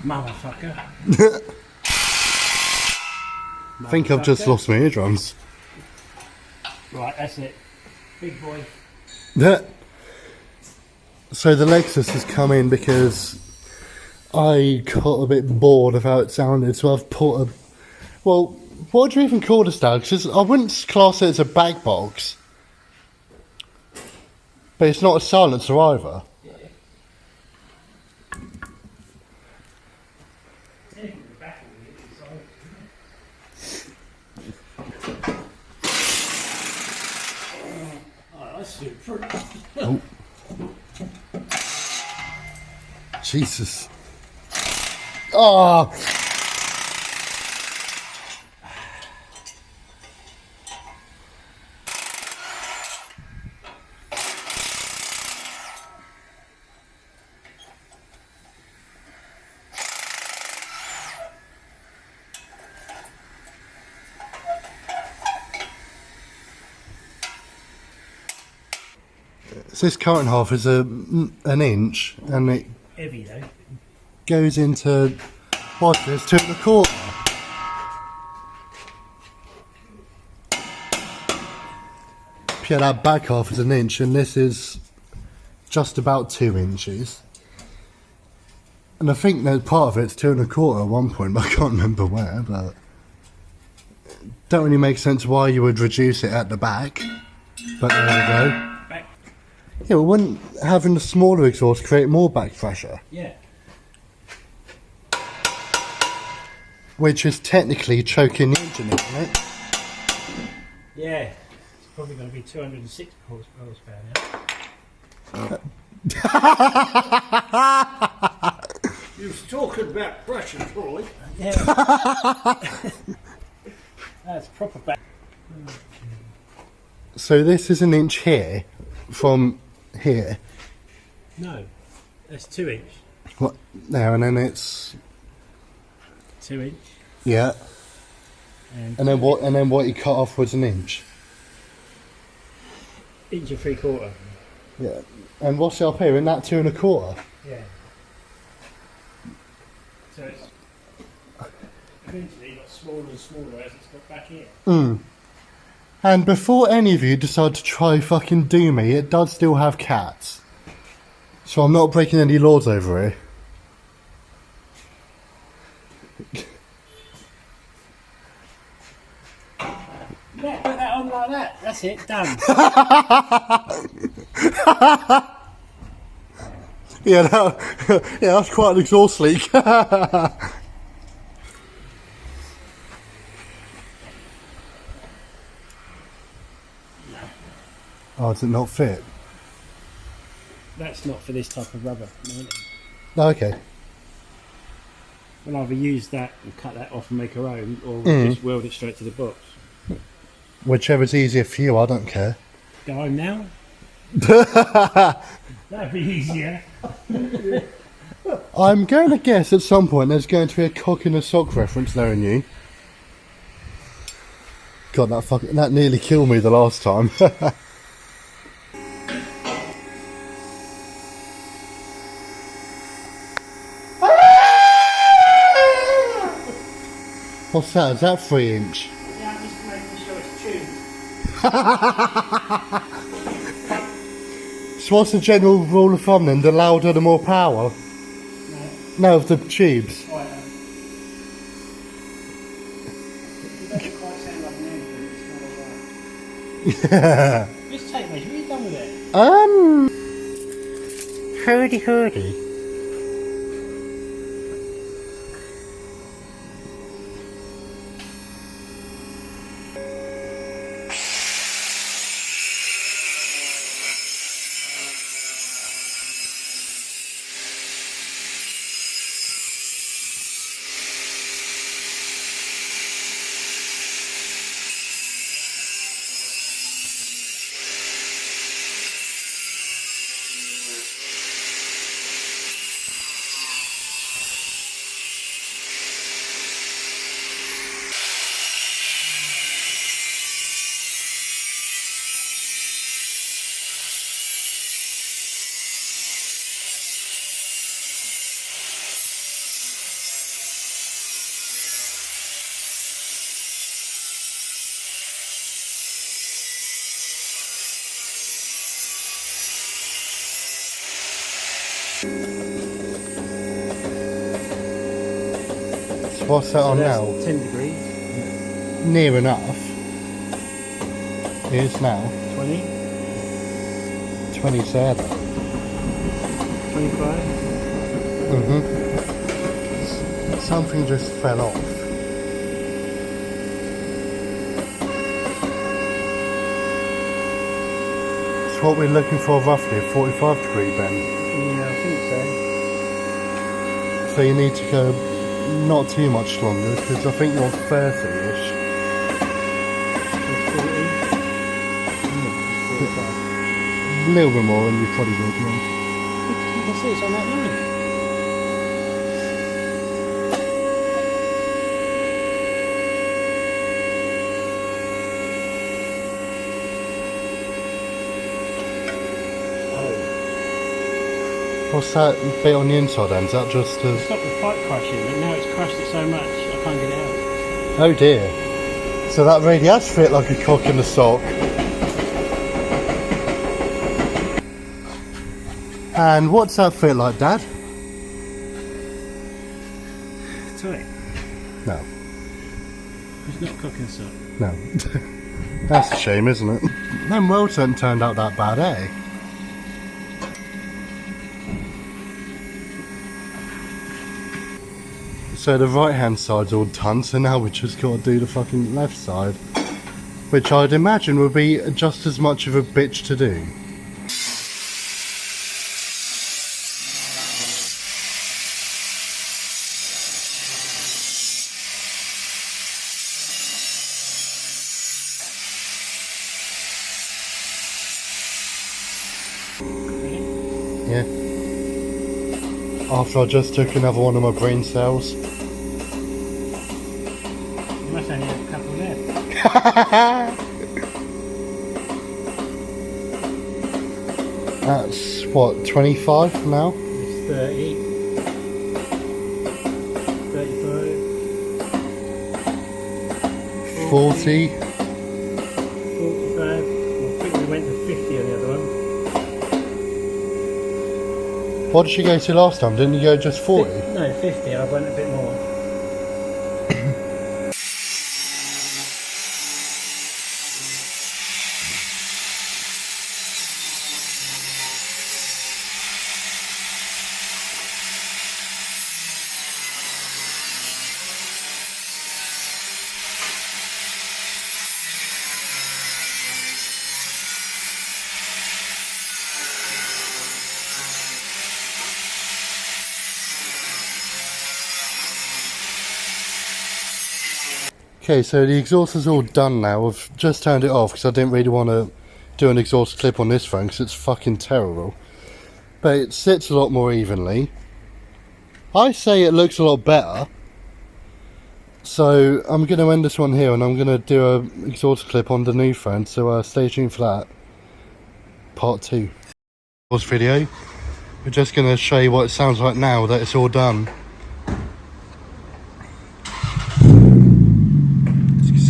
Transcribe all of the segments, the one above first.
Motherfucker. I think I've just lost my eardrums. Right, that's it. Big boy. So the Lexus has come in because I got a bit bored of how it sounded, so I've put a... Well, what do you even call this now? Because I wouldn't class it as a bag box. But it's not a silencer either. Oh. Jesus. Oh. So this current half is an inch, and it Heavy though. goes into what is 2¼ Yeah, that back half is an inch, and this is just about 2 inches. And I think that part of it's 2¼ at one point, but I can't remember where. But don't really make sense why you would reduce it at the back. But there we go. Yeah, well, wouldn't having the smaller exhaust create more back pressure? Yeah. Which is technically choking the engine, isn't it? Yeah. It's probably going to be 206 horsepower now. You was talking about pressure, Troy. Yeah. That's proper back. So this is an inch here from here. No. That's 2 inch. What now? And then it's 2 inch. yeah. And And then what? And then what you cut off was an inch. 1.75 inches. Yeah. And what's up here? Isn't that 2¼ Yeah. So it's eventually got smaller and smaller as it's got back here. And before any of you decide to try fucking do me, it does still have cats. So I'm not breaking any laws over here. Yeah, put that on like that. That's it, done. Yeah, yeah, that's quite an exhaust leak. Oh, does it not fit? That's not for this type of rubber. No. No, okay. We'll either use that and cut that off and make our own, or just weld it straight to the box. Whichever's easier for you, I don't care. Go home now? That'd be easier. I'm going to guess at some point there's going to be a cock in a sock reference there in you. God, that nearly killed me the last time. What's that? Is that 3 inch? Yeah, I'm just making sure it's tuned. So what's the general rule of thumb then? The louder the more power? No, of the tubes. Quite, it doesn't quite sound like an engine, it's not alright. This tape measure, what have you done with it? Hurdy. what's that on that's now? 10 degrees. Near enough. It is now. 20. 27. 25. Something just fell off. It's what we're looking for roughly, a 45 degree bend. Yeah, I think so. So you need to go not too much longer, because I think you're 30-ish. 40. A little bit more and you probably will be on. You can see it's on that line. What's that bit on the inside then? Is that just a... It's stopped the pipe crushing, but now it's crushed it so much I can't get it out. Oh dear. So that really has fit like a cock in the sock. And what's that fit like, Dad? Tight. No. It's not cooking sock. No. That's a shame, isn't it? Them welds haven't turned out that bad, eh? So the right hand side's all done, so now we just got to do the fucking left side. Which I'd imagine would be just as much of a bitch to do. Yeah. After I just took another one of my brain cells. You must only have a couple left. That's what, 25 now? It's 30. 35. 40. 45. I think we went to 50 on the other one. What did you go to last time? Didn't you go just 40? No, 50. I went a bit more. Okay, so the exhaust is all done now. I've just turned it off because I didn't really want to do an exhaust clip on this phone because it's fucking terrible. But it sits a lot more evenly. I say it looks a lot better. So I'm going to end this one here and I'm going to do an exhaust clip on the new phone. So stay tuned for that. Part 2. This video. We're just going to show you what it sounds like now that it's all done.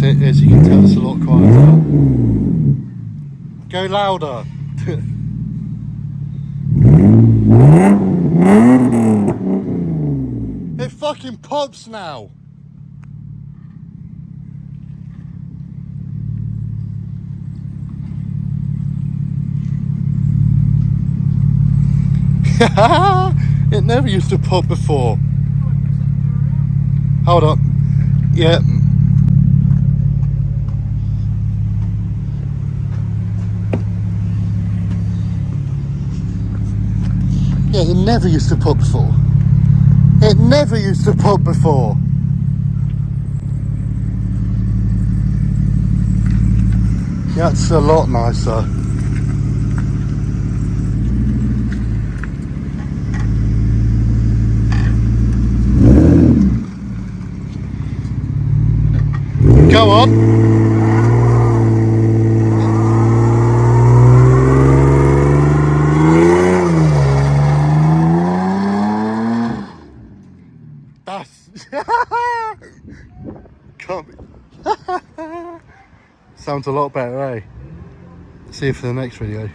As you can tell, it's a lot quieter. Go louder. It fucking pops now. It never used to pop before. Hold up. Yeah. Yeah, it never used to pop before. It never used to pop before. That's a lot nicer. Go on. Sounds a lot better, eh? See you for the next video.